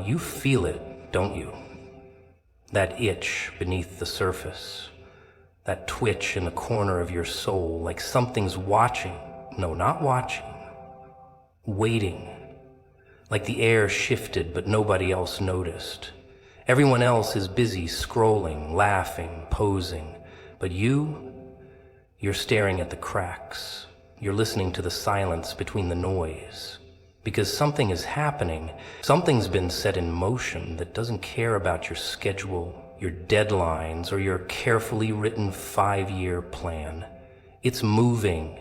you feel it, don't you? That itch beneath the surface, that twitch in the corner of your soul, like something's watching. No, not watching, waiting. Like the air shifted, but nobody else noticed. Everyone else is busy scrolling, laughing, posing. But you're staring at the cracks. You're listening to the silence between the noise. Because something is happening. Something's been set in motion that doesn't care about your schedule, your deadlines, or your carefully written 5-year plan. It's moving,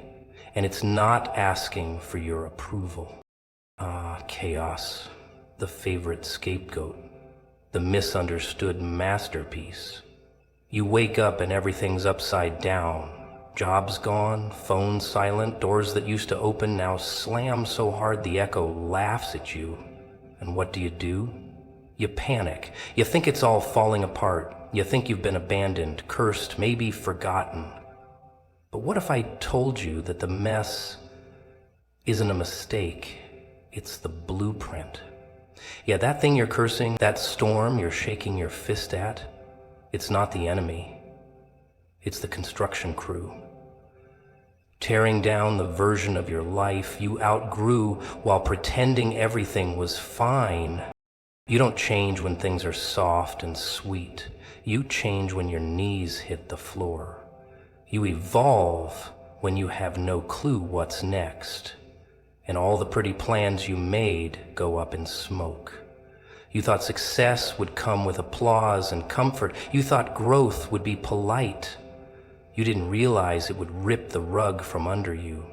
and it's not asking for your approval. Ah, chaos, the favorite scapegoat, the misunderstood masterpiece. You wake up and everything's upside down. Jobs gone, phone silent, doors that used to open now slam so hard the echo laughs at you. And what do? You panic. You think it's all falling apart. You think you've been abandoned, cursed, maybe forgotten. But what if I told you that the mess isn't a mistake? It's the blueprint. Yeah, that thing you're cursing, that storm you're shaking your fist at, it's not the enemy. It's the construction crew. Tearing down the version of your life you outgrew while pretending everything was fine. You don't change when things are soft and sweet. You change when your knees hit the floor. You evolve when you have no clue what's next. And all the pretty plans you made go up in smoke. You thought success would come with applause and comfort. You thought growth would be polite. You didn't realize it would rip the rug from under you,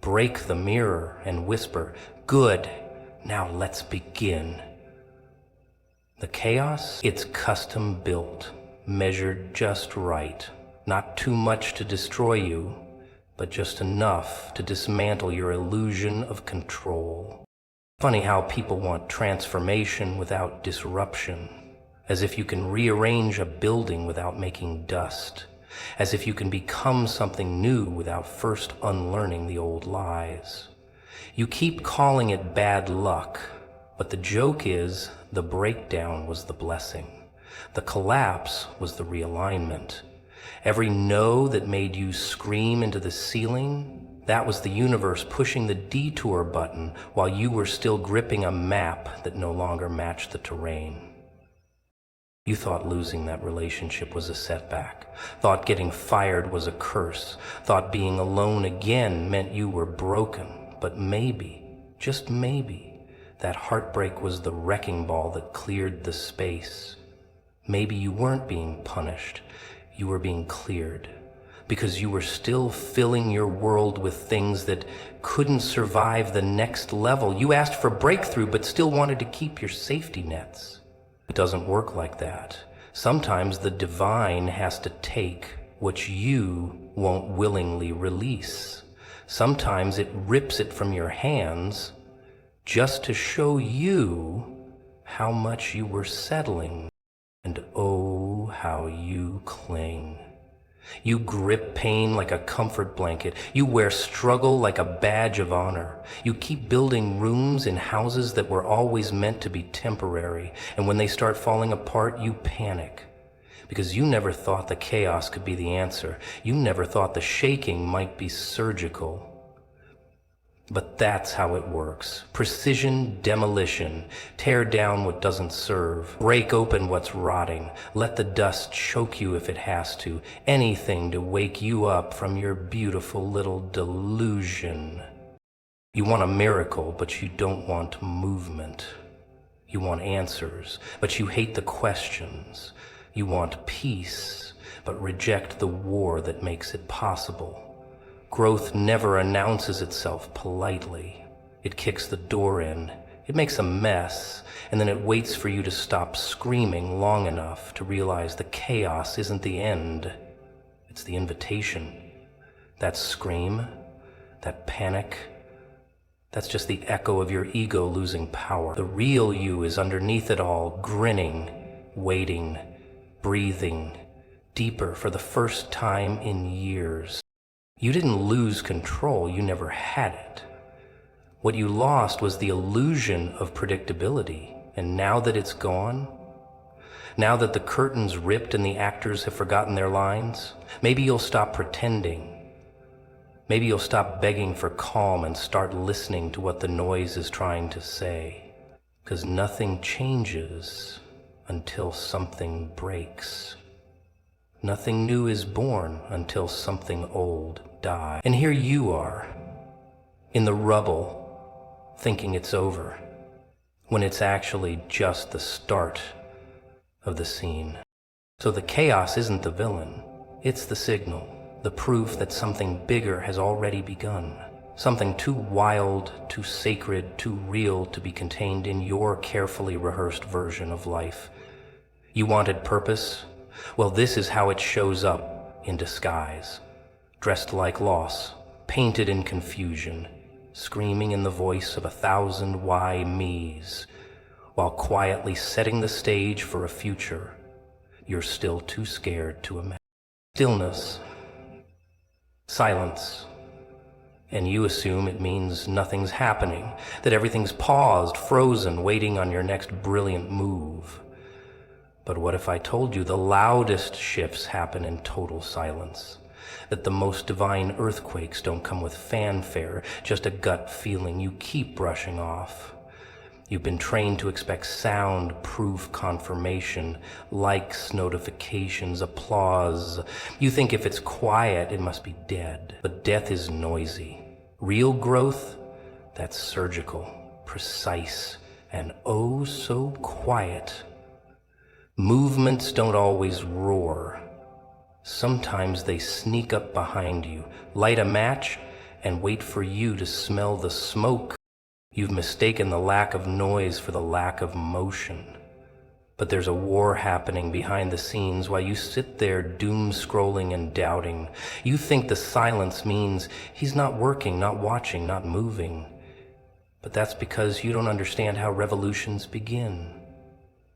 break the mirror and whisper, "Good, now let's begin." The chaos, it's custom built, measured just right. Not too much to destroy you, but just enough to dismantle your illusion of control. Funny how people want transformation without disruption, as if you can rearrange a building without making dust. As if you can become something new without first unlearning the old lies. You keep calling it bad luck, but the joke is the breakdown was the blessing. The collapse was the realignment. Every no that made you scream into the ceiling, that was the universe pushing the detour button while you were still gripping a map that no longer matched the terrain. You thought losing that relationship was a setback, thought getting fired was a curse, thought being alone again meant you were broken. But maybe, just maybe, that heartbreak was the wrecking ball that cleared the space. Maybe you weren't being punished, you were being cleared, because you were still filling your world with things that couldn't survive the next level. You asked for breakthrough, but still wanted to keep your safety nets. It doesn't work like that. Sometimes the divine has to take what you won't willingly release. Sometimes it rips it from your hands just to show you how much you were settling. And oh, how you cling. You grip pain like a comfort blanket. You wear struggle like a badge of honor. You keep building rooms in houses that were always meant to be temporary. And when they start falling apart, you panic. Because you never thought the chaos could be the answer. You never thought the shaking might be surgical. But that's how it works. Precision demolition. Tear down what doesn't serve. Break open what's rotting. Let the dust choke you if it has to. Anything to wake you up from your beautiful little delusion. You want a miracle, but you don't want movement. You want answers, but you hate the questions. You want peace, but reject the war that makes it possible. Growth never announces itself politely. It kicks the door in, it makes a mess, and then it waits for you to stop screaming long enough to realize the chaos isn't the end. It's the invitation. That scream, that panic, that's just the echo of your ego losing power. The real you is underneath it all, grinning, waiting, breathing, deeper for the first time in years. You didn't lose control, you never had it. What you lost was the illusion of predictability. And now that it's gone, now that the curtain's ripped and the actors have forgotten their lines, maybe you'll stop pretending. Maybe you'll stop begging for calm and start listening to what the noise is trying to say. 'Cause nothing changes until something breaks. Nothing new is born until something old dies. And here you are, in the rubble, thinking it's over, when it's actually just the start of the scene. So the chaos isn't the villain, it's the signal, the proof that something bigger has already begun. Something too wild, too sacred, too real to be contained in your carefully rehearsed version of life. You wanted purpose? Well, this is how it shows up in disguise. Dressed like loss, painted in confusion, screaming in the voice of 1,000 why me's, while quietly setting the stage for a future you're still too scared to imagine. Stillness, silence, and you assume it means nothing's happening, that everything's paused, frozen, waiting on your next brilliant move. But what if I told you the loudest shifts happen in total silence? That the most divine earthquakes don't come with fanfare, just a gut feeling you keep brushing off. You've been trained to expect sound, proof, confirmation, likes, notifications, applause. You think if it's quiet, it must be dead. But death is noisy. Real growth, that's surgical, precise, and oh so quiet. Movements don't always roar. Sometimes they sneak up behind you, light a match, and wait for you to smell the smoke. You've mistaken the lack of noise for the lack of motion. But there's a war happening behind the scenes while you sit there doom-scrolling and doubting. You think the silence means he's not working, not watching, not moving. But that's because you don't understand how revolutions begin.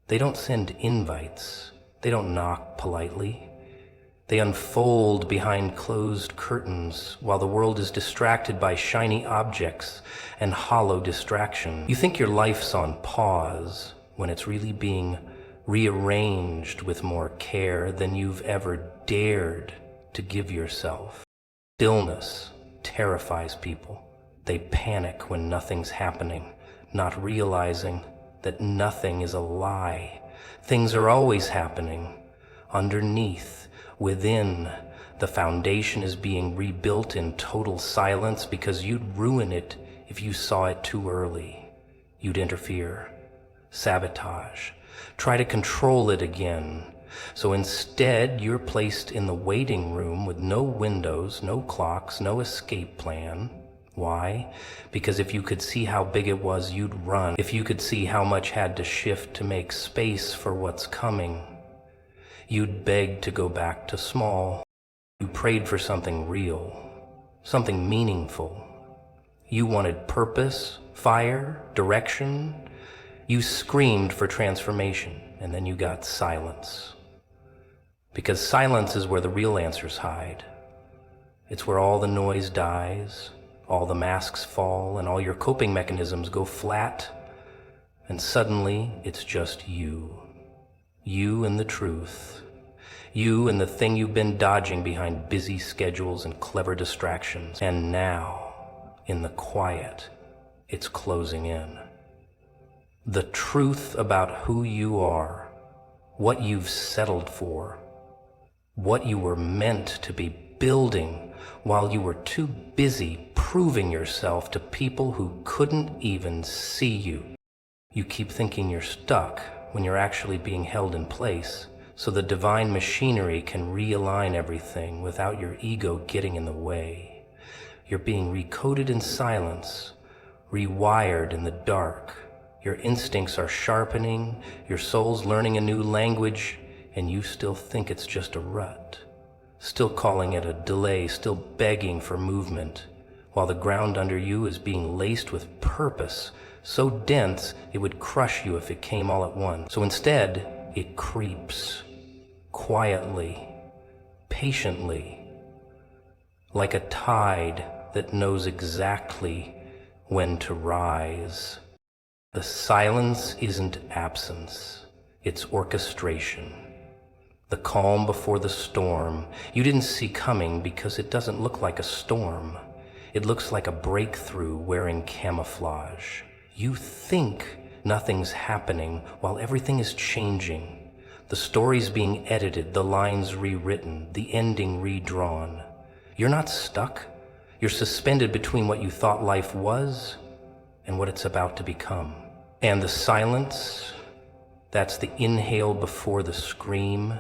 They don't send invites. They don't knock politely. They unfold behind closed curtains while the world is distracted by shiny objects and hollow distraction. You think your life's on pause when it's really being rearranged with more care than you've ever dared to give yourself. Stillness terrifies people. They panic when nothing's happening, not realizing that nothing is a lie. Things are always happening. Underneath, within, the foundation is being rebuilt in total silence because you'd ruin it if you saw it too early. You'd interfere, sabotage, try to control it again. So instead, you're placed in the waiting room with no windows, no clocks, no escape plan. Why? Because if you could see how big it was, you'd run. If you could see how much had to shift to make space for what's coming, you'd beg to go back to small. You prayed for something real, something meaningful. You wanted purpose, fire, direction. You screamed for transformation, and then you got silence. Because silence is where the real answers hide. It's where all the noise dies, all the masks fall, and all your coping mechanisms go flat, and suddenly it's just you. You and the truth. You and the thing you've been dodging behind busy schedules and clever distractions. And now, in the quiet, it's closing in. The truth about who you are, what you've settled for, what you were meant to be building while you were too busy proving yourself to people who couldn't even see you. You keep thinking you're stuck when you're actually being held in place, so the divine machinery can realign everything without your ego getting in the way. You're being recoded in silence, rewired in the dark. Your instincts are sharpening, your soul's learning a new language, and you still think it's just a rut. Still calling it a delay, still begging for movement, while the ground under you is being laced with purpose, so dense it would crush you if it came all at once. So instead, it creeps, quietly, patiently, like a tide that knows exactly when to rise. The silence isn't absence, it's orchestration. The calm before the storm you didn't see coming because it doesn't look like a storm. It looks like a breakthrough wearing camouflage. You think nothing's happening while everything is changing. The story's being edited, the lines rewritten, the ending redrawn. You're not stuck. You're suspended between what you thought life was and what it's about to become. And the silence, that's the inhale before the scream.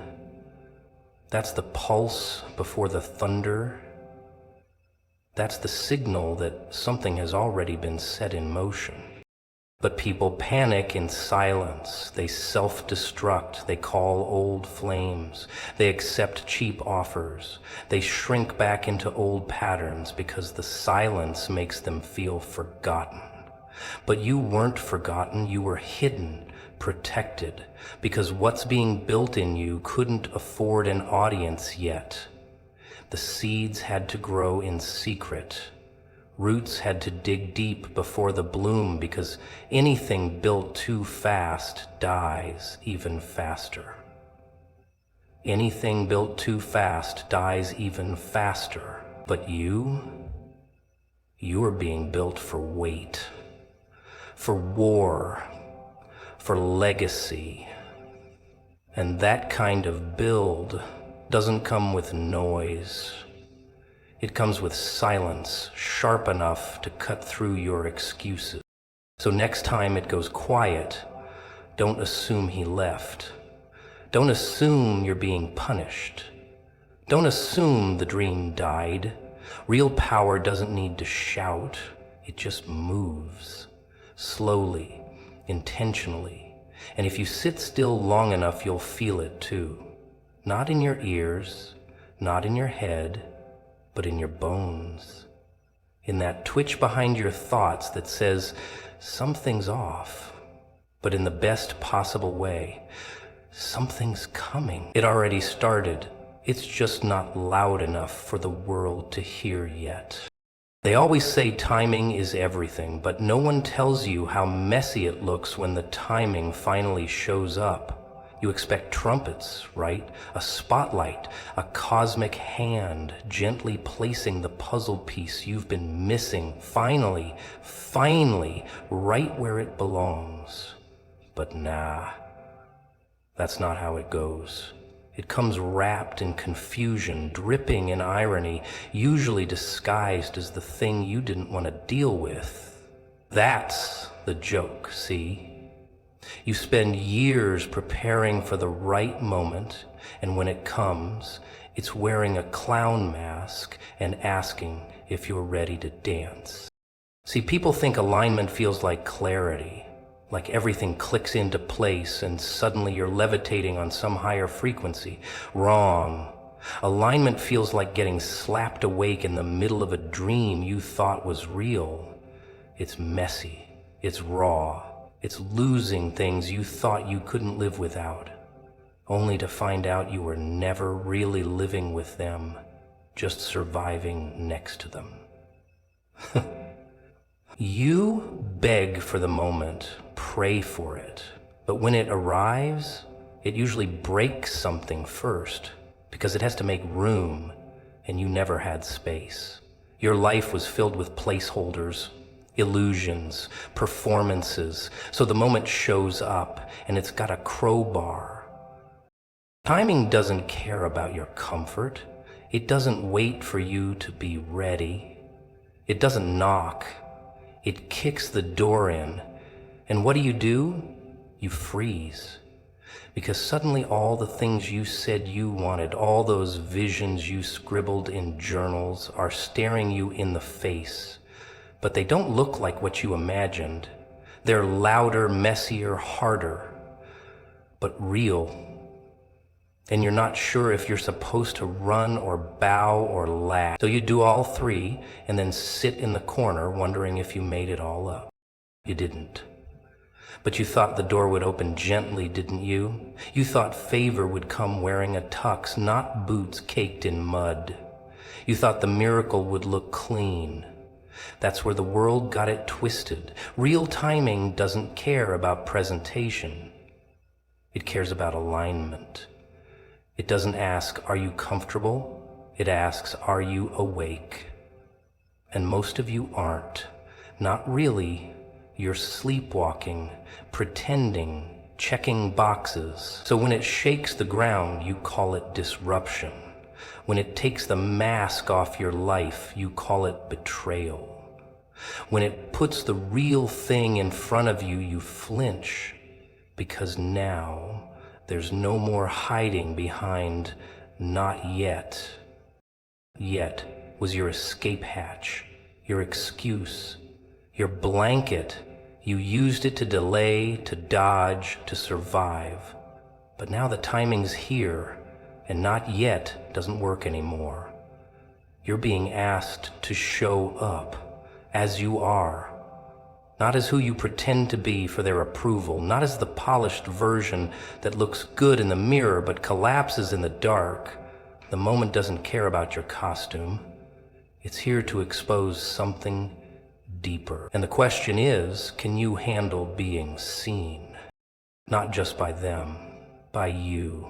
That's the pulse before the thunder. That's the signal that something has already been set in motion. But people panic in silence. They self-destruct. They call old flames. They accept cheap offers. They shrink back into old patterns because the silence makes them feel forgotten. But you weren't forgotten. You were hidden, protected, because what's being built in you couldn't afford an audience yet. The seeds had to grow in secret. Roots had to dig deep before the bloom, because anything built too fast dies even faster. Anything built too fast dies even faster. But you are being built for weight, for war, for legacy. And that kind of build doesn't come with noise. It comes with silence, sharp enough to cut through your excuses. So next time it goes quiet, don't assume he left. Don't assume you're being punished. Don't assume the dream died. Real power doesn't need to shout. It just moves, slowly, intentionally. And if you sit still long enough, you'll feel it too. Not in your ears, not in your head, but in your bones. In that twitch behind your thoughts that says, something's off, but in the best possible way. Something's coming. It already started. It's just not loud enough for the world to hear yet. They always say timing is everything, but no one tells you how messy it looks when the timing finally shows up. You expect trumpets, right? A spotlight, a cosmic hand gently placing the puzzle piece you've been missing, finally, right where it belongs. But nah, that's not how it goes. It comes wrapped in confusion, dripping in irony, usually disguised as the thing you didn't want to deal with. That's the joke, see? You spend years preparing for the right moment, and when it comes, it's wearing a clown mask and asking if you're ready to dance. See, people think alignment feels like clarity, like everything clicks into place and suddenly you're levitating on some higher frequency. Wrong. Alignment feels like getting slapped awake in the middle of a dream you thought was real. It's messy. It's raw. It's losing things you thought you couldn't live without, only to find out you were never really living with them, just surviving next to them. You beg for the moment, pray for it, but when it arrives, it usually breaks something first, because it has to make room, and you never had space. Your life was filled with placeholders, illusions, performances, so the moment shows up and it's got a crowbar. Timing doesn't care about your comfort. It doesn't wait for you to be ready. It doesn't knock. It kicks the door in. And what do? You freeze. Because suddenly all the things you said you wanted, all those visions you scribbled in journals are staring you in the face. But they don't look like what you imagined. They're louder, messier, harder, but real. And you're not sure if you're supposed to run or bow or laugh. So you do all three and then sit in the corner wondering if you made it all up. You didn't. But you thought the door would open gently, didn't you? You thought favor would come wearing a tux, not boots caked in mud. You thought the miracle would look clean. That's where the world got it twisted. Real timing doesn't care about presentation. It cares about alignment. It doesn't ask, are you comfortable? It asks, are you awake? And most of you aren't. Not really. You're sleepwalking, pretending, checking boxes. So when it shakes the ground, you call it disruption. When it takes the mask off your life, you call it betrayal. When it puts the real thing in front of you, you flinch, because now there's no more hiding behind not yet. Yet was your escape hatch, your excuse, your blanket. You used it to delay, to dodge, to survive. But now the timing's here, and not yet doesn't work anymore. You're being asked to show up as you are, not as who you pretend to be for their approval, not as the polished version that looks good in the mirror but collapses in the dark. The moment doesn't care about your costume. It's here to expose something deeper. And the question is, can you handle being seen? Not just by them, by you.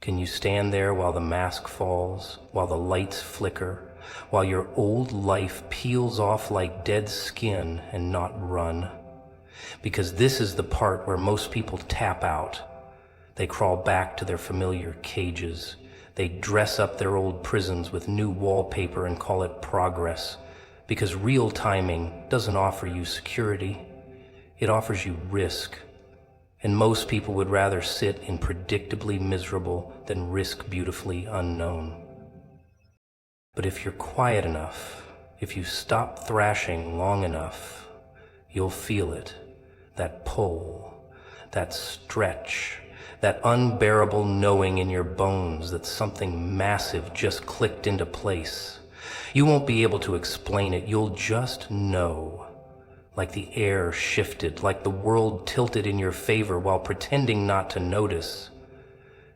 Can you stand there while the mask falls, while the lights flicker, while your old life peels off like dead skin and not run? Because this is the part where most people tap out. They crawl back to their familiar cages. They dress up their old prisons with new wallpaper and call it progress. Because real timing doesn't offer you security. It offers you risk. And most people would rather sit in predictably miserable than risk beautifully unknown. But if you're quiet enough, if you stop thrashing long enough, you'll feel it, that pull, that stretch, that unbearable knowing in your bones that something massive just clicked into place. You won't be able to explain it, you'll just know. Like the air shifted, like the world tilted in your favor while pretending not to notice.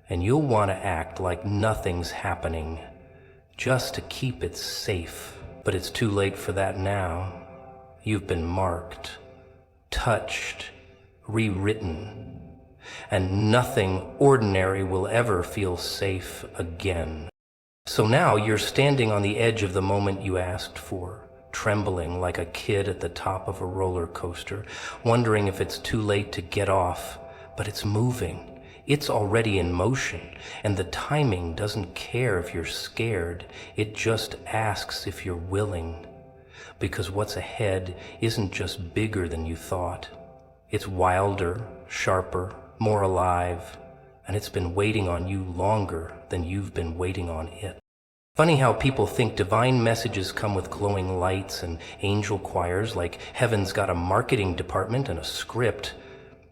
And you'll want to act like nothing's happening, just to keep it safe. But it's too late for that now. You've been marked, touched, rewritten, and nothing ordinary will ever feel safe again. So now you're standing on the edge of the moment you asked for, trembling like a kid at the top of a roller coaster, wondering if it's too late to get off, but it's moving. It's already in motion, and the timing doesn't care if you're scared. It just asks if you're willing. Because what's ahead isn't just bigger than you thought. It's wilder, sharper, more alive, and it's been waiting on you longer than you've been waiting on it. Funny how people think divine messages come with glowing lights and angel choirs, like heaven's got a marketing department and a script.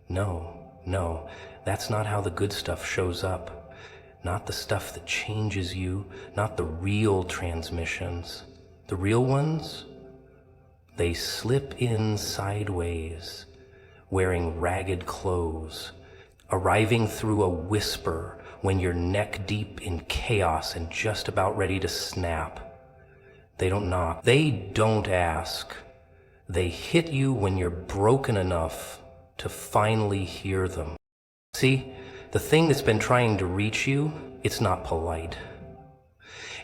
No, that's not how the good stuff shows up. Not the stuff that changes you, not the real transmissions. The real ones, they slip in sideways, wearing ragged clothes, arriving through a whisper when you're neck deep in chaos and just about ready to snap. They don't knock. They don't ask. They hit you when you're broken enough to finally hear them. See, the thing that's been trying to reach you, it's not polite.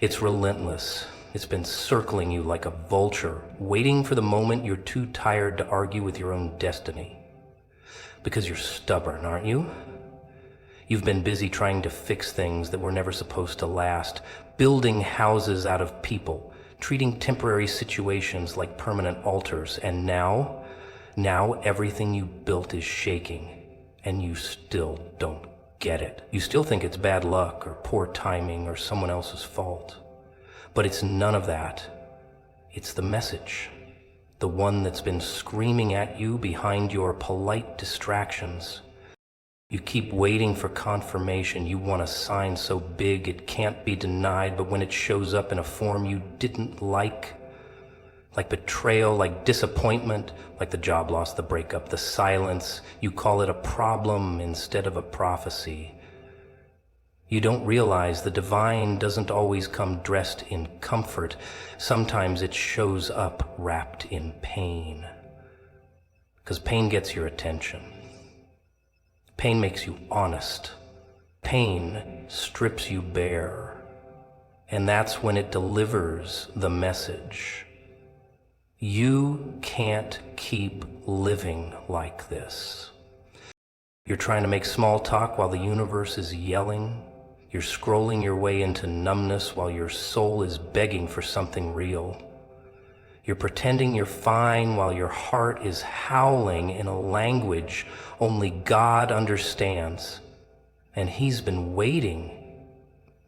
It's relentless. It's been circling you like a vulture, waiting for the moment you're too tired to argue with your own destiny. Because you're stubborn, aren't you? You've been busy trying to fix things that were never supposed to last, building houses out of people, treating temporary situations like permanent altars, and now everything you built is shaking, and you still don't get it. You still think it's bad luck or poor timing or someone else's fault. But it's none of that. It's the message, the one that's been screaming at you behind your polite distractions. You keep waiting for confirmation. You want a sign so big it can't be denied, but when it shows up in a form you didn't like betrayal, like disappointment, like the job loss, the breakup, the silence, you call it a problem instead of a prophecy. You don't realize the divine doesn't always come dressed in comfort. Sometimes it shows up wrapped in pain. Because pain gets your attention. Pain makes you honest. Pain strips you bare. And that's when it delivers the message. You can't keep living like this. You're trying to make small talk while the universe is yelling. You're scrolling your way into numbness while your soul is begging for something real. You're pretending you're fine while your heart is howling in a language only God understands. And He's been waiting,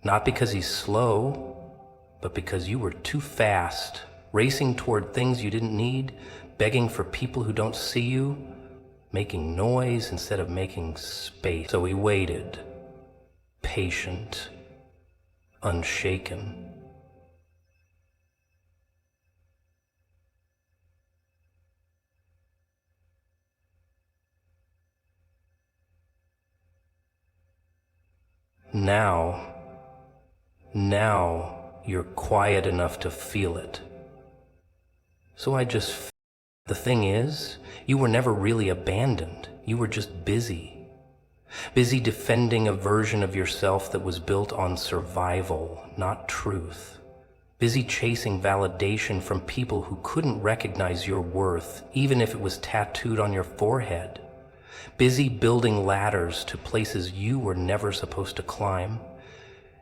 not because He's slow, but because you were too fast, racing toward things you didn't need, begging for people who don't see you, making noise instead of making space. So He waited, patient, unshaken. Now you're quiet enough to feel it. So the thing is, you were never really abandoned. You were just busy. Busy defending a version of yourself that was built on survival, not truth. Busy chasing validation from people who couldn't recognize your worth, even if it was tattooed on your forehead. Busy building ladders to places you were never supposed to climb.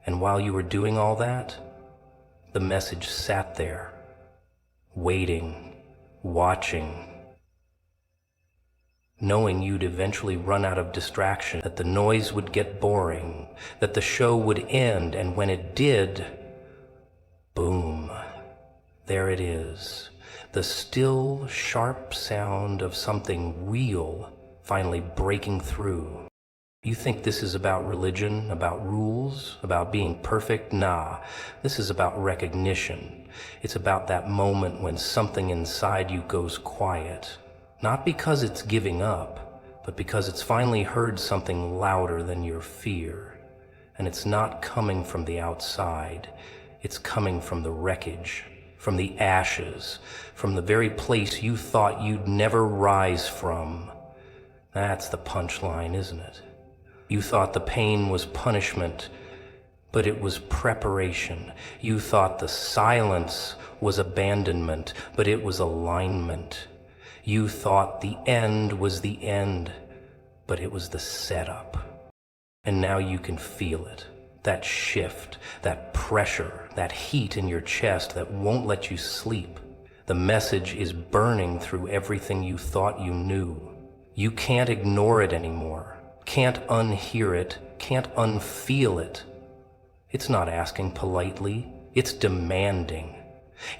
And while you were doing all that, the message sat there, waiting, watching, knowing you'd eventually run out of distraction, that the noise would get boring, that the show would end, and when it did, boom, there it is, the still, sharp sound of something real finally breaking through. You think this is about religion, about rules, about being perfect? Nah, this is about recognition. It's about that moment when something inside you goes quiet. Not because it's giving up, but because it's finally heard something louder than your fear. And it's not coming from the outside. It's coming from the wreckage, from the ashes, from the very place you thought you'd never rise from. That's the punchline, isn't it? You thought the pain was punishment, but it was preparation. You thought the silence was abandonment, but it was alignment. You thought the end was the end, but it was the setup. And now you can feel it. That shift, that pressure, that heat in your chest that won't let you sleep. The message is burning through everything you thought you knew. You can't ignore it anymore. Can't unhear it, can't unfeel it. It's not asking politely, it's demanding.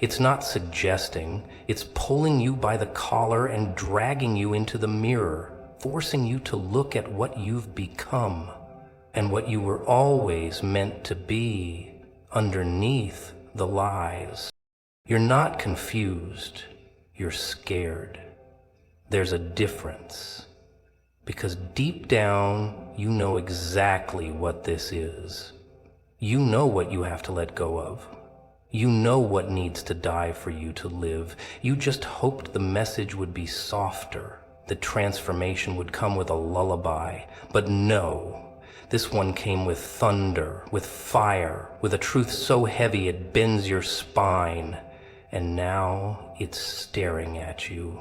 It's not suggesting, it's pulling you by the collar and dragging you into the mirror, forcing you to look at what you've become and what you were always meant to be underneath the lies. You're not confused, you're scared. There's a difference. Because deep down, you know exactly what this is. You know what you have to let go of. You know what needs to die for you to live. You just hoped the message would be softer, the transformation would come with a lullaby. But no, this one came with thunder, with fire, with a truth so heavy it bends your spine. And now it's staring at you.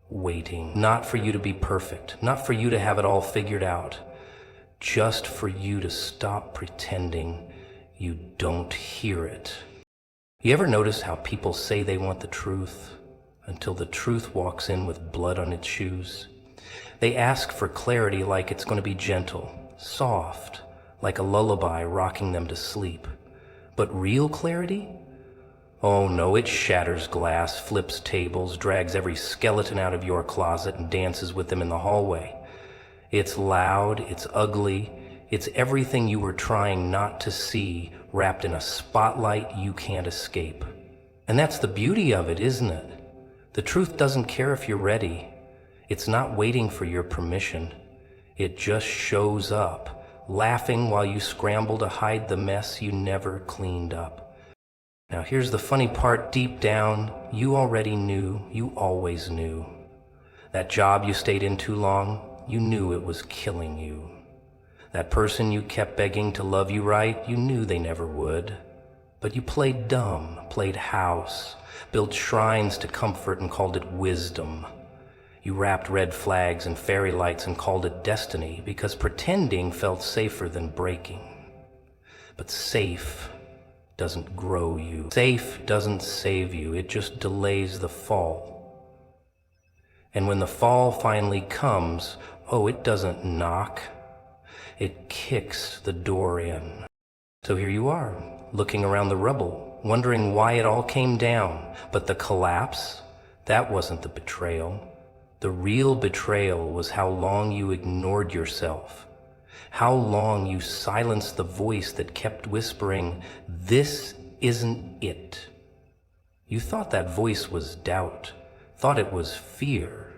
Waiting, not for you to be perfect, not for you to have it all figured out, just for you to stop pretending you don't hear it. You ever notice how people say they want the truth until the truth walks in with blood on its shoes? They ask for clarity like it's going to be gentle, soft, like a lullaby rocking them to sleep. But real clarity? Oh no, it shatters glass, flips tables, drags every skeleton out of your closet and dances with them in the hallway. It's loud, it's ugly, it's everything you were trying not to see, wrapped in a spotlight you can't escape. And that's the beauty of it, isn't it? The truth doesn't care if you're ready. It's not waiting for your permission. It just shows up, laughing while you scramble to hide the mess you never cleaned up. Now here's the funny part, deep down, you already knew, you always knew. That job you stayed in too long, you knew it was killing you. That person you kept begging to love you right, you knew they never would. But you played dumb, played house, built shrines to comfort and called it wisdom. You wrapped red flags and fairy lights and called it destiny because pretending felt safer than breaking. But safe doesn't grow you. Safe doesn't save you, it just delays the fall. And when the fall finally comes, oh, it doesn't knock, it kicks the door in. So here you are, looking around the rubble, wondering why it all came down. But the collapse, that wasn't the betrayal. The real betrayal was how long you ignored yourself, how long you silenced the voice that kept whispering, "This isn't it." You thought that voice was doubt, thought it was fear,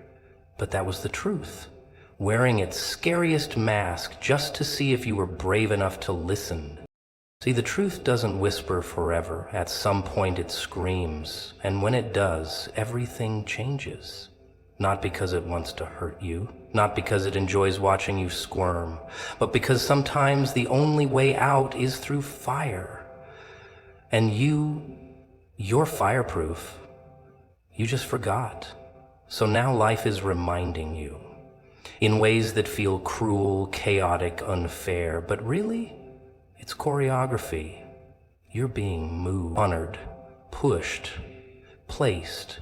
but that was the truth, wearing its scariest mask just to see if you were brave enough to listen. See, the truth doesn't whisper forever. At some point it screams, and when it does, everything changes. Not because it wants to hurt you, not because it enjoys watching you squirm, but because sometimes the only way out is through fire. And you're fireproof. You just forgot. So now life is reminding you, in ways that feel cruel, chaotic, unfair, but really, it's choreography. You're being moved, honored, pushed, placed,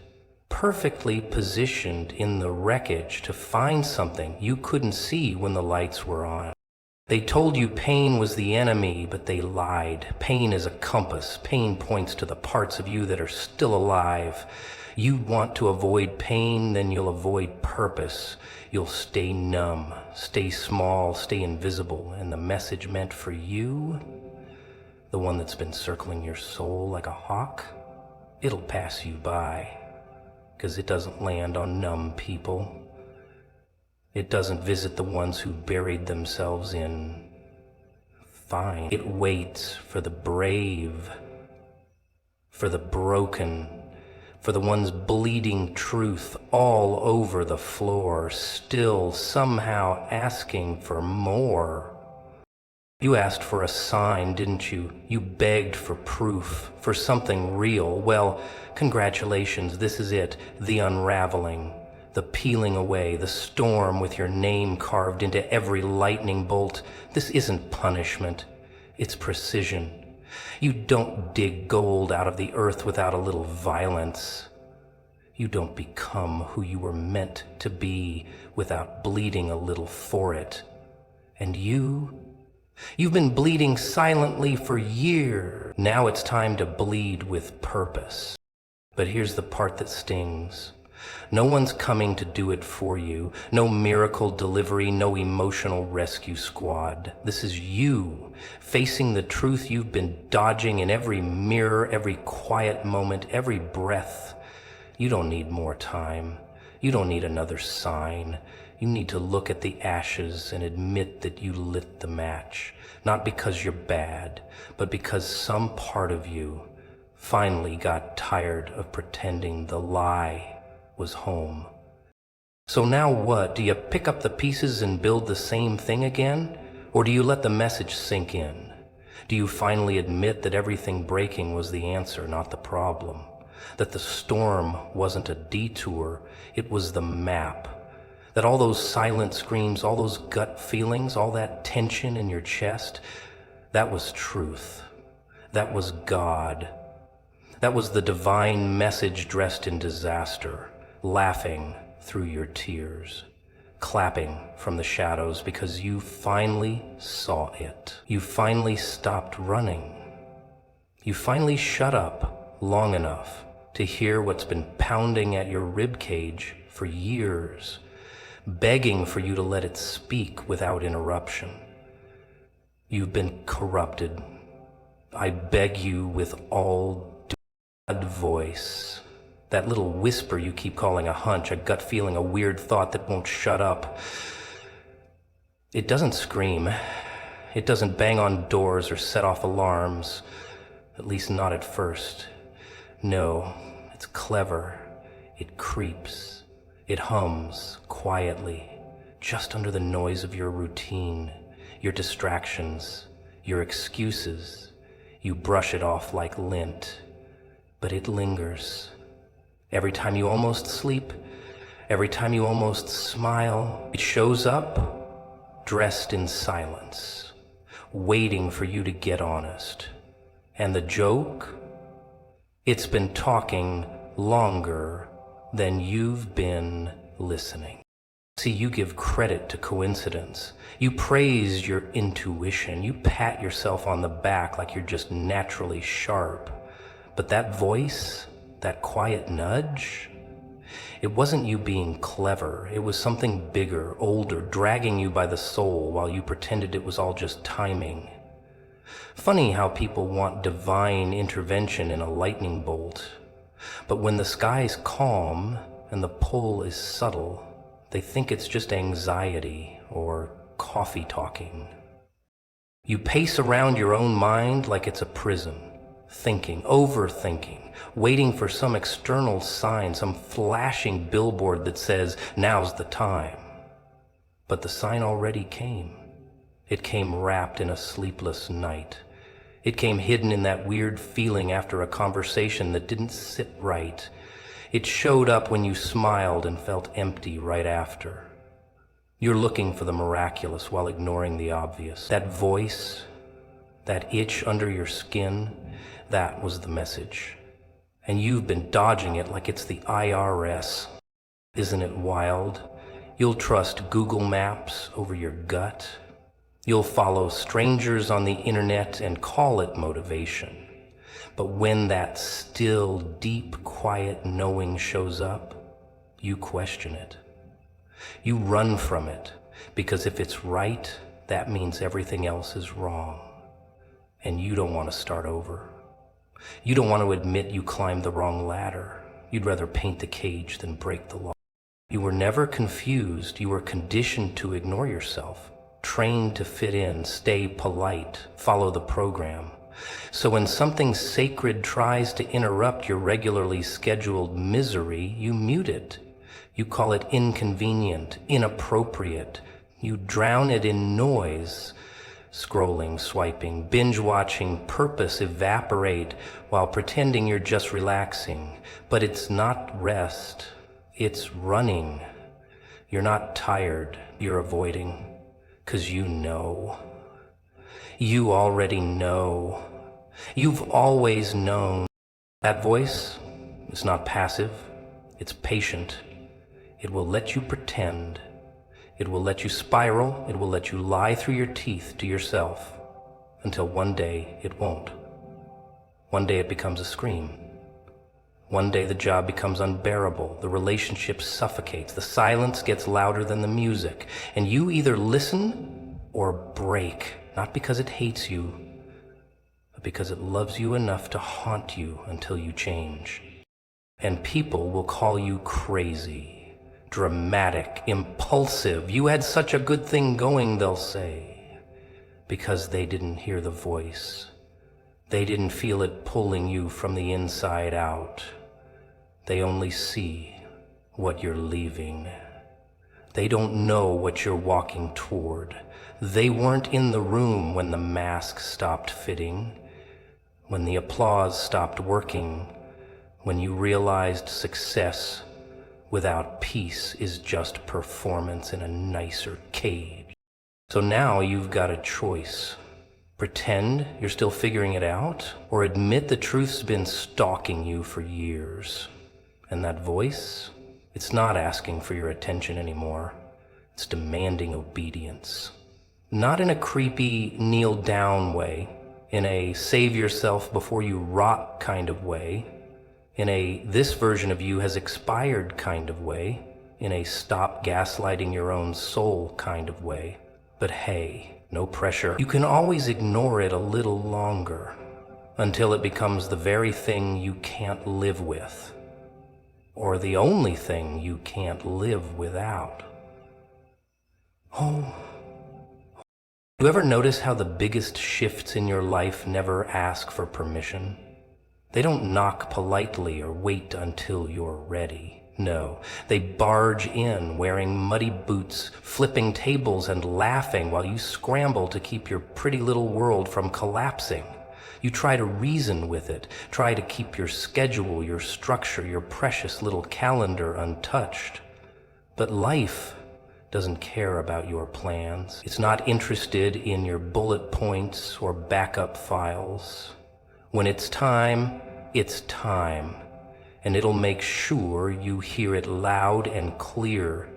perfectly positioned in the wreckage to find something you couldn't see when the lights were on. They told you pain was the enemy, but they lied. Pain is a compass. Pain points to the parts of you that are still alive. You want to avoid pain, then you'll avoid purpose. You'll stay numb, stay small, stay invisible, and the message meant for you, the one that's been circling your soul like a hawk, it'll pass you by. 'Cause it doesn't land on numb people. It doesn't visit the ones who buried themselves in fine. It waits for the brave, for the broken, for the ones bleeding truth all over the floor, still somehow asking for more. You asked for a sign, didn't you? You begged for proof, for something real. Well, congratulations, this is it, the unraveling, the peeling away, the storm with your name carved into every lightning bolt. This isn't punishment, it's precision. You don't dig gold out of the earth without a little violence. You don't become who you were meant to be without bleeding a little for it. And you've been bleeding silently for years. Now it's time to bleed with purpose. But here's the part that stings. No one's coming to do it for you. No miracle delivery, no emotional rescue squad. This is you facing the truth you've been dodging in every mirror, every quiet moment, every breath. You don't need more time. You don't need another sign. You need to look at the ashes and admit that you lit the match, not because you're bad, but because some part of you finally got tired of pretending the lie was home. So now what? Do you pick up the pieces and build the same thing again? Or do you let the message sink in? Do you finally admit that everything breaking was the answer, not the problem? That the storm wasn't a detour, it was the map? That all those silent screams, all those gut feelings, all that tension in your chest, that was truth. That was God. That was the divine message dressed in disaster, laughing through your tears, clapping from the shadows because you finally saw it. You finally stopped running. You finally shut up long enough to hear what's been pounding at your ribcage for years, begging for you to let it speak without interruption. You've been corrupted. I beg you with all due voice. That little whisper you keep calling a hunch, a gut feeling, a weird thought that won't shut up. It doesn't scream. It doesn't bang on doors or set off alarms, at least not at first. No, it's clever. It creeps. It hums quietly, just under the noise of your routine, your distractions, your excuses. You brush it off like lint, but it lingers. Every time you almost sleep, every time you almost smile, it shows up, dressed in silence, waiting for you to get honest. And the joke? It's been talking longer than you've been listening. See, you give credit to coincidence. You praise your intuition. You pat yourself on the back like you're just naturally sharp. But that voice, that quiet nudge, it wasn't you being clever. It was something bigger, older, dragging you by the soul while you pretended it was all just timing. Funny how people want divine intervention in a lightning bolt. But when the sky's calm and the pull is subtle, they think it's just anxiety or coffee talking. You pace around your own mind like it's a prison, thinking, overthinking, waiting for some external sign, some flashing billboard that says, now's the time. But the sign already came. It came wrapped in a sleepless night. It came hidden in that weird feeling after a conversation that didn't sit right. It showed up when you smiled and felt empty right after. You're looking for the miraculous while ignoring the obvious. That voice, that itch under your skin, that was the message. And you've been dodging it like it's the IRS. Isn't it wild? You'll trust Google Maps over your gut. You'll follow strangers on the internet and call it motivation. But when that still, deep, quiet knowing shows up, you question it. You run from it, because if it's right, that means everything else is wrong. And you don't want to start over. You don't want to admit you climbed the wrong ladder. You'd rather paint the cage than break the law. You were never confused. You were conditioned to ignore yourself, trained to fit in, stay polite, follow the program. So when something sacred tries to interrupt your regularly scheduled misery, you mute it. You call it inconvenient, inappropriate. You drown it in noise. Scrolling, swiping, binge-watching, purpose evaporate while pretending you're just relaxing. But it's not rest, it's running. You're not tired, you're avoiding, 'cause you know. You already know. You've always known. That voice is not passive, it's patient. It will let you pretend. It will let you spiral. It will let you lie through your teeth to yourself until one day it won't. One day it becomes a scream. One day the job becomes unbearable. The relationship suffocates. The silence gets louder than the music. And you either listen or break, not because it hates you, but because it loves you enough to haunt you until you change. And people will call you crazy. Dramatic, impulsive. You had such a good thing going, they'll say, because they didn't hear the voice. They didn't feel it pulling you from the inside out. They only see what you're leaving. They don't know what you're walking toward. They weren't in the room when the mask stopped fitting, when the applause stopped working, when you realized success without peace is just performance in a nicer cage. So now you've got a choice. Pretend you're still figuring it out, or admit the truth's been stalking you for years. And that voice, it's not asking for your attention anymore. It's demanding obedience. Not in a creepy kneel down way, in a save yourself before you rot kind of way, in a this version of you has expired kind of way, in a stop gaslighting your own soul kind of way. But hey, no pressure. You can always ignore it a little longer until it becomes the very thing you can't live with, or the only thing you can't live without. Oh, You ever notice how the biggest shifts in your life never ask for permission? They don't knock politely or wait until you're ready. No, they barge in wearing muddy boots, flipping tables and laughing while you scramble to keep your pretty little world from collapsing. You try to reason with it, try to keep your schedule, your structure, your precious little calendar untouched. But life doesn't care about your plans. It's not interested in your bullet points or backup files. When it's time, and it'll make sure you hear it loud and clear